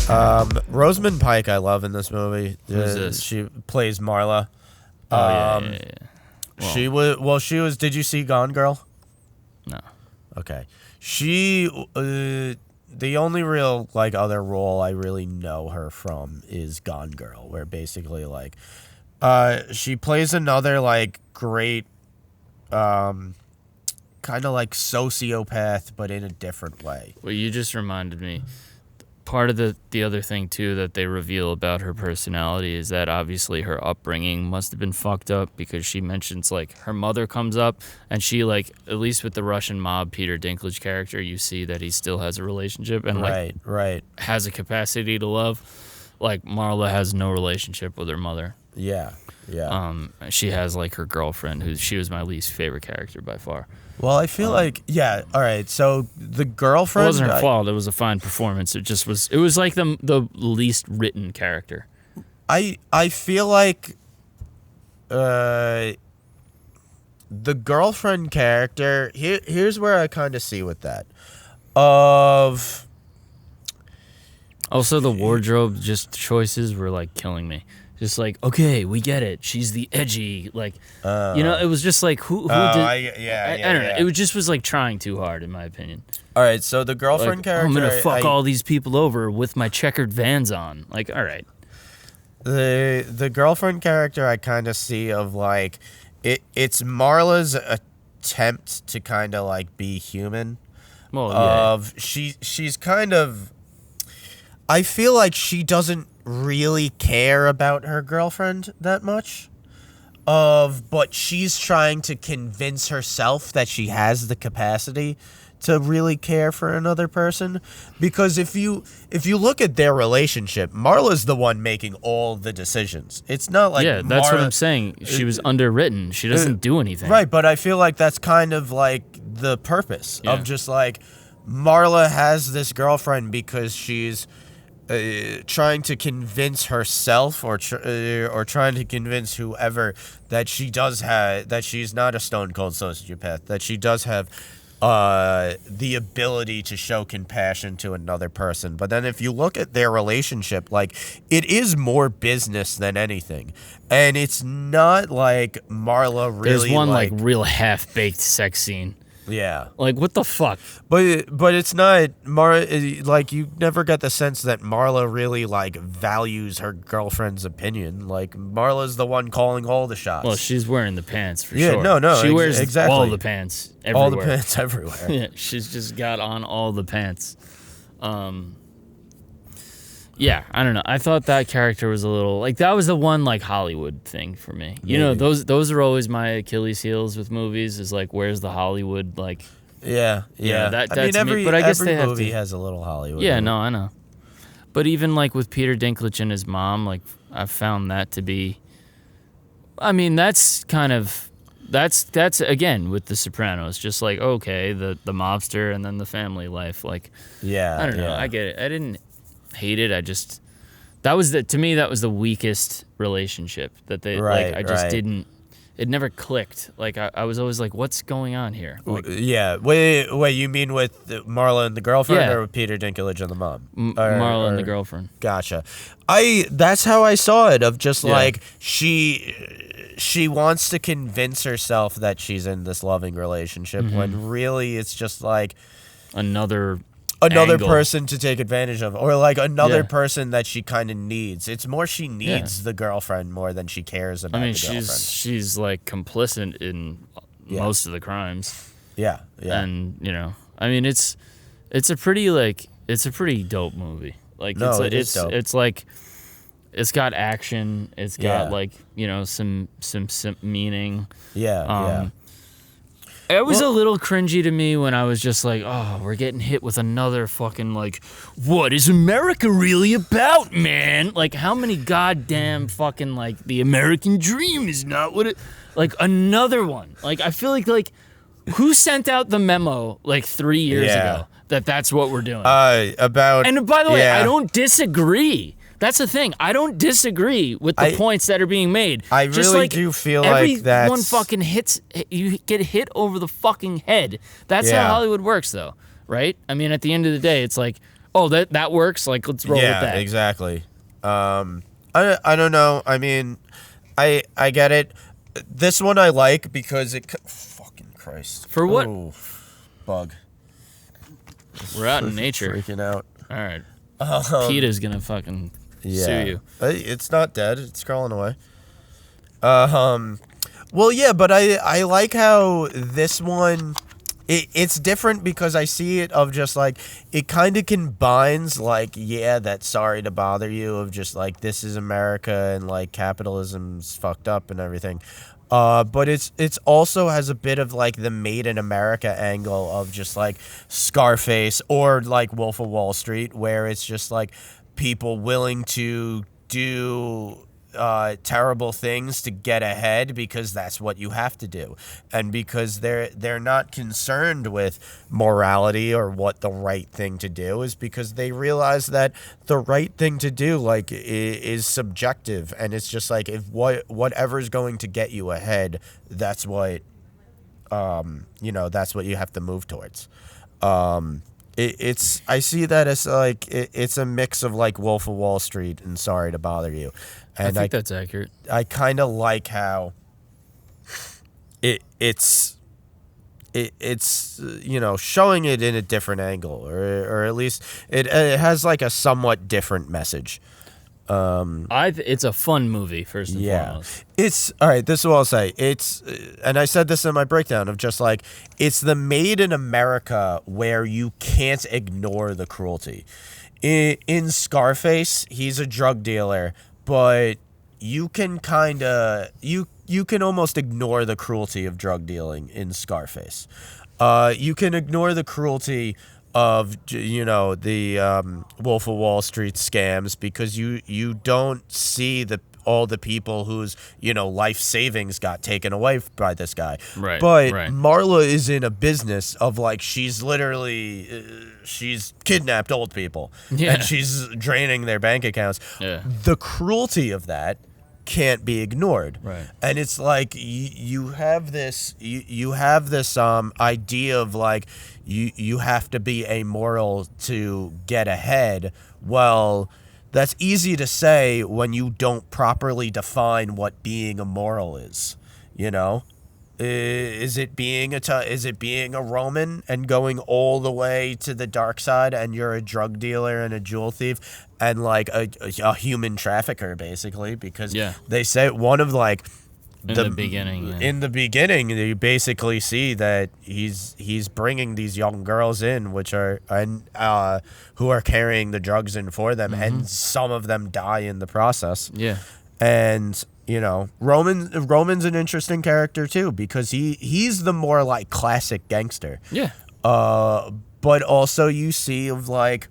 Rosamund Pike, I love in this movie. Who's this? She plays Marla. Yeah. Well, she was. Did you see Gone Girl? No. Okay. She. The only real other role I really know her from is Gone Girl, where basically she plays another great, kind of sociopath, but in a different way. Well, you just reminded me. Part of the other thing, too, that they reveal about her personality is that obviously her upbringing must have been fucked up, because she mentions, her mother comes up, and she, at least with the Russian mob Peter Dinklage character, you see that he still has a relationship and, right. has a capacity to love. Marla has no relationship with her mother. Yeah. She has, her girlfriend, she was my least favorite character by far. Well, I feel all right, so the girlfriend... It wasn't her fault, it was a fine performance. It was the least written character. I feel like the girlfriend character, here's where I kind of see with that. Also, the wardrobe choices were, killing me. Just okay, we get it. She's the edgy, it was just who did... I don't know. It just was trying too hard, in my opinion. All right, so the girlfriend character... I'm going to fuck all these people over with my checkered Vans on. All right. The girlfriend character I kind of see of, it's Marla's attempt to kind of, be human. Well, yeah. She's kind of... I feel like she doesn't really care about her girlfriend that much, but she's trying to convince herself that she has the capacity to really care for another person. Because if you look at their relationship, Marla's the one making all the decisions. It's not that's what I'm saying. She was underwritten. She doesn't do anything. Right, but I feel like that's kind of the purpose of just Marla has this girlfriend because she's trying to convince herself or trying to convince whoever that she's not a stone cold sociopath, that she does have the ability to show compassion to another person. But then if you look at their relationship, it is more business than anything, and it's not Marla really. There's one real half-baked sex scene. Yeah. What the fuck? But it's not Marla. You never get the sense that Marla really values her girlfriend's opinion. Marla's the one calling all the shots. Well, she's wearing the pants for sure. Yeah, no, she wears exactly all the pants everywhere. All the pants everywhere. Yeah, she's just got on all the pants. Yeah, I don't know. I thought that character was a little that was the one Hollywood thing for me. You know, those are always my Achilles heels with movies. Is where's the Hollywood Yeah. That's every me. But I guess every they movie have to, has a little Hollywood. Yeah, no, I know. But even with Peter Dinklage and his mom, I found that to be. I mean, that's kind of that's again with The Sopranos, just okay, the mobster and then the family life. I don't know. I get it. I didn't hate it. To me that was the weakest relationship that they didn't. It never clicked. I was always what's going on here? Yeah. Wait, you mean with Marla and the girlfriend, Yeah. or with Peter Dinklage and the mom? Marla and the girlfriend. Gotcha. That's how I saw it. Of just she wants to convince herself that she's in this loving relationship, when really it's just another another angle. person to take advantage of, or another person that she kind of needs. It's more she needs the girlfriend more than she cares about the girlfriend. she's complicit in most of the crimes. Yeah. And it's a pretty dope movie. It is dope. It's got action. It's got some meaning. Yeah. It was a little cringy to me when I was just oh, we're getting hit with another fucking what is America really about, man? How many goddamn fucking the American dream is not what it another one. I feel who sent out the memo 3 years ago that's what we're doing? And by the way, I don't disagree. That's the thing. I don't disagree with the points that are being made. I really do feel that's... Everyone fucking hits... You get hit over the fucking head. That's how Hollywood works, though, right? I mean, at the end of the day, it's Oh, that works. Like, let's roll with that. Yeah, exactly. I don't know. I mean, I get it. This one I like because it. Fucking Christ. For what? Oh, bug. We're out in nature. Freaking out. All right. PETA's gonna fucking sue you. It's not dead. It's crawling away. Well, yeah, but I like how this one. It's different because I see it of just like it kind of combines like that sorry to bother you of just like this is America and like capitalism's fucked up and everything, but it's also has a bit of like the Made in America angle of just like Scarface or like Wolf of Wall Street, where it's just like people willing to do terrible things to get ahead because that's what you have to do, and because they're not concerned with morality or what the right thing to do is, because they realize that the right thing to do like is subjective, and it's just like if whatever's going to get you ahead, that's what that's what you have to move towards. I see that as like it's a mix of like Wolf of Wall Street and Sorry to Bother You, and I think that's accurate. I kind of like how it's showing it in a different angle, or at least it has like a somewhat different message. It's a fun movie, first and foremost. It's all right. This is what I'll say. It's, and I said this in my breakdown of just like it's the Made in America where you can't ignore the cruelty. In Scarface, he's a drug dealer, but you can you can almost ignore the cruelty of drug dealing in Scarface. You can ignore the cruelty of the Wolf of Wall Street scams because you don't see all the people whose life savings got taken away by this guy. Right. But right. Marla is in a business of like she's literally she's kidnapped old people and she's draining their bank accounts. Yeah. The cruelty of that can't be ignored. Right. And it's like you have this idea of like you have to be amoral to get ahead. Well, that's easy to say when you don't properly define what being immoral is. Is it being a Roman and going all the way to the dark side, and you're a drug dealer and a jewel thief and like a human trafficker basically? Because they say one of like in the beginning, you basically see that he's bringing these young girls in, who are carrying the drugs in for them, and some of them die in the process. Yeah, and Roman's an interesting character too because he's the more like classic gangster. Yeah. But also you see of like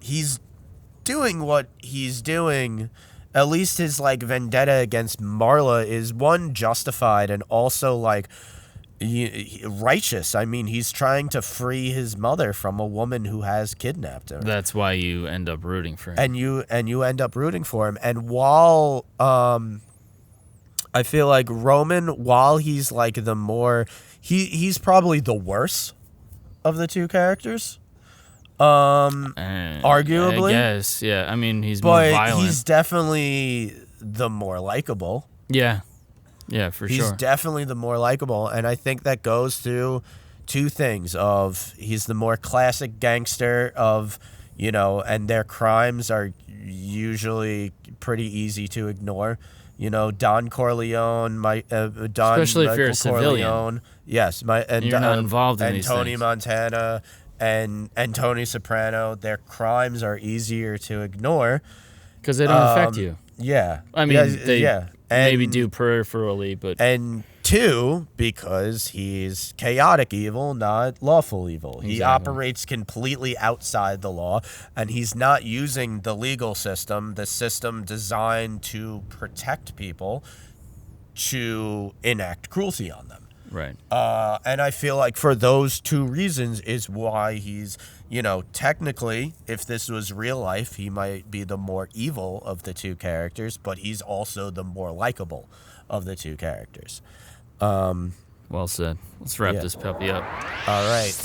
he's doing what he's doing. At least his like vendetta against Marla is one justified and also like righteous. I mean, he's trying to free his mother from a woman who has kidnapped her. That's why you end up rooting for him. And you end up rooting for him. And while I feel like Roman, while he's like the more he's probably the worst of the two characters. Arguably, I guess, yeah. I mean, he's more violent. He's definitely the more likable. Yeah, for sure. He's definitely the more likable, and I think that goes to two things: of he's the more classic gangster of and their crimes are usually pretty easy to ignore. Don Corleone, especially if you're a civilian. Yes, and you're not involved in and these Tony things. Montana. And Tony Soprano, their crimes are easier to ignore because they don't affect you. Yeah, I mean, they maybe do peripherally, but and two, because he's chaotic evil, not lawful evil. Exactly. He operates completely outside the law, and he's not using the legal system, the system designed to protect people, to enact cruelty on them. Right. And I feel like for those two reasons is why he's, technically, if this was real life, he might be the more evil of the two characters, but he's also the more likable of the two characters. Well said. Let's wrap this puppy up. All right.